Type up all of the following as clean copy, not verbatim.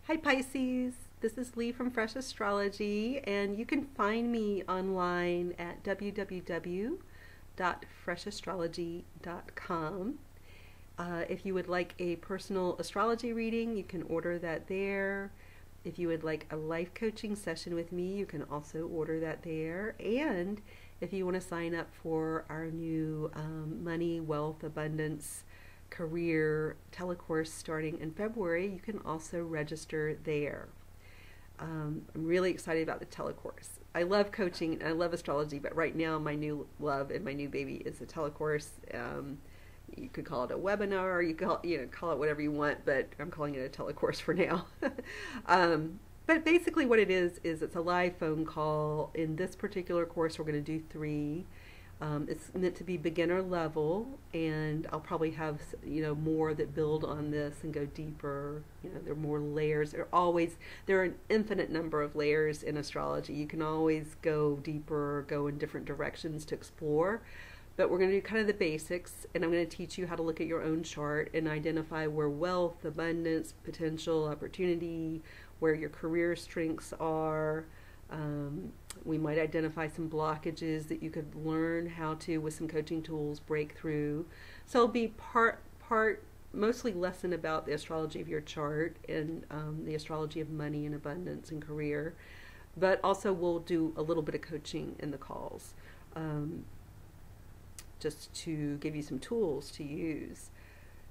Hi Pisces, this is Lee from Fresh Astrology, and you can find me online at www.freshastrology.com. If you would like a personal astrology reading, you can order that there. If you would like a life coaching session with me, you can also order that there. And if you want to sign up for our new money, wealth, abundance, career telecourse starting in February, you can also register there. I'm really excited about the telecourse. I love coaching and I love astrology, but right now my new love and my new baby is the telecourse. You could call it a webinar, you call it whatever you want, but I'm calling it a telecourse for now. But basically what it is it's a live phone call. In this particular course, we're going to do 3. It's meant to be beginner level, and I'll probably have more that build on this and go deeper. There are more layers. There are an infinite number of layers in astrology. You can always go deeper, go in different directions to explore. But we're going to do kind of the basics, and I'm going to teach you how to look at your own chart and identify where wealth, abundance, potential, opportunity, where your career strengths are. We might identify some blockages that you could learn how to, with some coaching tools, break through. So it'll be mostly lesson about the astrology of your chart and the astrology of money and abundance and career. But also we'll do a little bit of coaching in the calls, just to give you some tools to use.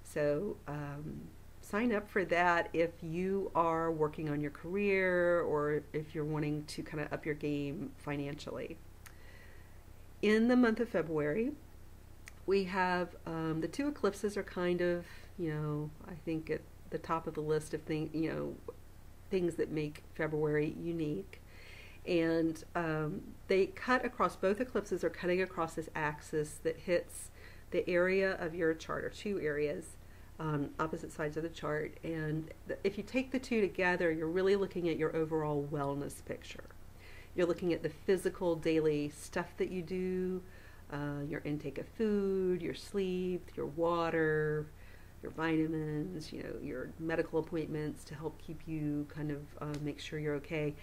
So sign up for that if you are working on your career or if you're wanting to kind of up your game financially. In the month of February, we have the 2 eclipses are kind of, I think at the top of the list of things that make February unique. And they cut across, both eclipses are cutting across this axis that hits the area of your chart, or 2 areas, opposite sides of the chart. And if you take the 2 together, you're really looking at your overall wellness picture. You're looking at the physical daily stuff that you do, your intake of food, your sleep, your water, your vitamins, your medical appointments to help keep you kind of make sure you're okay.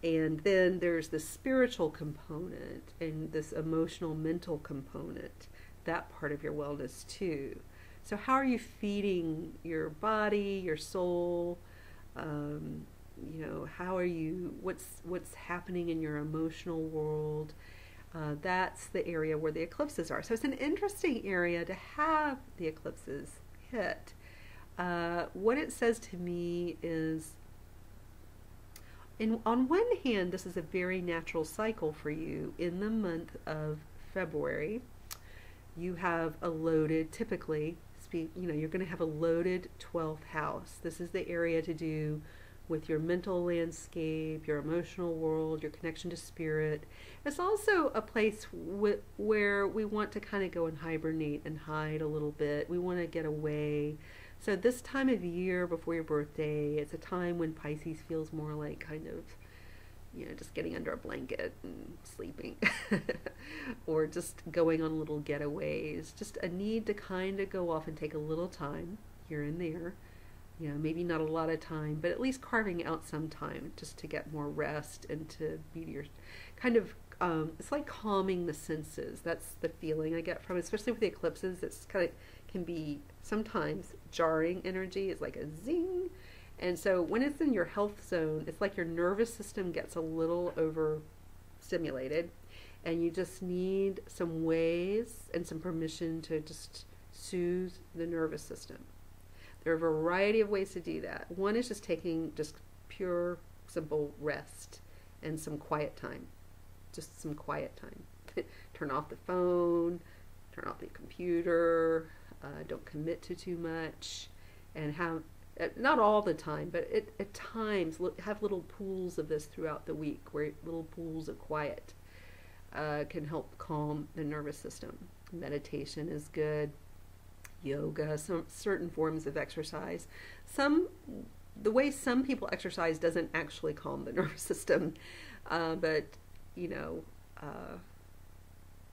And then there's the spiritual component and this emotional, mental component, that part of your wellness too. So how are you feeding your body, your soul? How are you, what's happening in your emotional world? That's the area where the eclipses are. So it's an interesting area to have the eclipses hit. What it says to me is, on one hand, this is a very natural cycle for you. In the month of February, you have a loaded, typically, you're going to have a loaded 12th house. This is the area to do with your mental landscape, your emotional world, your connection to spirit. It's also a place where we want to kind of go and hibernate and hide a little bit. We want to get away. So this time of year before your birthday, it's a time when Pisces feels more like kind of, just getting under a blanket and sleeping or just going on little getaways. Just a need to kind of go off and take a little time here and there. Maybe not a lot of time, but at least carving out some time just to get more rest and to be to your kind of, it's like calming the senses. That's the feeling I get from it, especially with the eclipses. It's kind of can be sometimes jarring energy. It's like a zing. And so when it's in your health zone, it's like your nervous system gets a little overstimulated, and you just need some ways and some permission to just soothe the nervous system. There are a variety of ways to do that. One is just taking just pure, simple rest and some quiet time. Just some quiet time. Turn off the phone, turn off the computer, don't commit to too much, and have, not all the time, but at times have little pools of this throughout the week, where little pools of quiet can help calm the nervous system. Meditation is good. Yoga, some certain forms of exercise. The way some people exercise doesn't actually calm the nervous system, but you know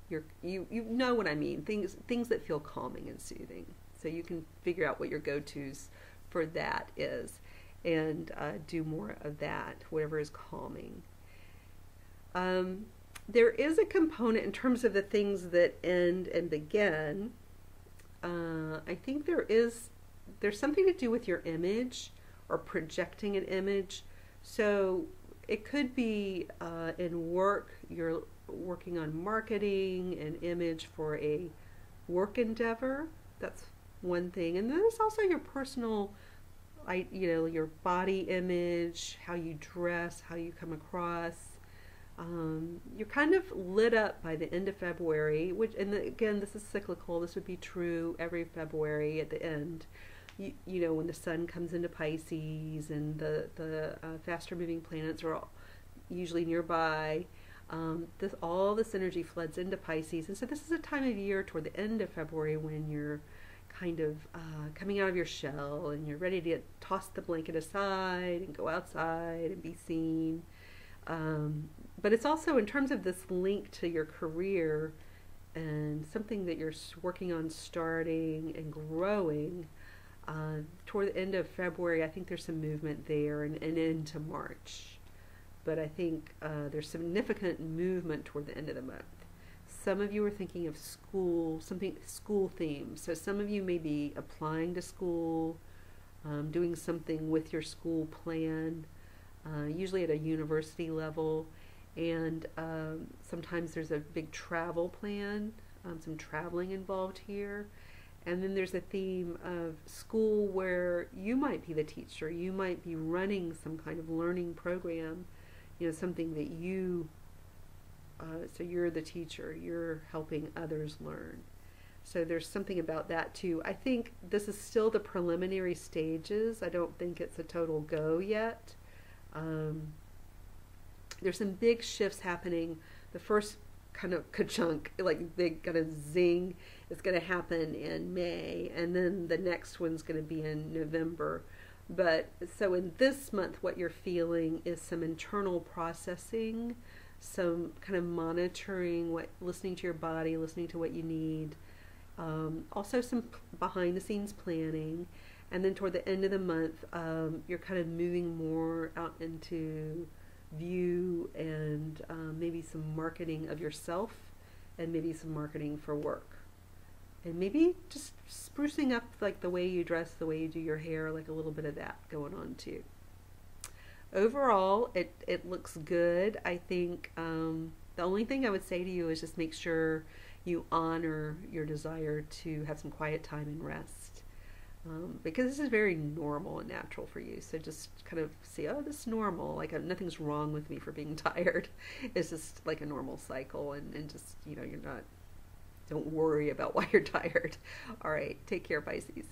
what I mean. Things that feel calming and soothing. So you can figure out what your go-tos for that is. and do more of that, whatever is calming. There is a component in terms of the things that end and begin. I think there's something to do with your image or projecting an image. So it could be in work, you're working on marketing and image for a work endeavor. That's one thing. And then there's also your personal, your body image, how you dress, how you come across. You're kind of lit up by the end of February, again, this is cyclical. This would be true every February at the end. When the sun comes into Pisces and the faster moving planets are usually nearby, all this energy floods into Pisces. And so this is a time of year toward the end of February when you're kind of coming out of your shell and you're ready to toss the blanket aside and go outside and be seen. But it's also in terms of this link to your career and something that you're working on starting and growing. Toward the end of February, I think there's some movement there and into March. But I think there's significant movement toward the end of the month. Some of you are thinking of school themes. So some of you may be applying to school, doing something with your school plan, usually at a university level. And sometimes there's a big travel plan, some traveling involved here. And then there's a theme of school where you might be the teacher. You might be running some kind of learning program, something that so you're the teacher. You're helping others learn. So there's something about that too. I think this is still the preliminary stages. I don't think it's a total go yet. There's some big shifts happening. The first kind of ka-chunk, like big kind of zing, is going to happen in May, and then the next one's going to be in November. But so in this month, what you're feeling is some internal processing, some kind of monitoring, listening to your body, listening to what you need. Also some behind the scenes planning. And then toward the end of the month, you're kind of moving more out into view and maybe some marketing of yourself and maybe some marketing for work. And maybe just sprucing up like the way you dress, the way you do your hair, like a little bit of that going on too. Overall, it looks good. I think the only thing I would say to you is just make sure you honor your desire to have some quiet time and rest. Because this is very normal and natural for you. So just kind of see, oh, this is normal. Like nothing's wrong with me for being tired. It's just like a normal cycle, and just, you're not, don't worry about why you're tired. All right, take care, Pisces.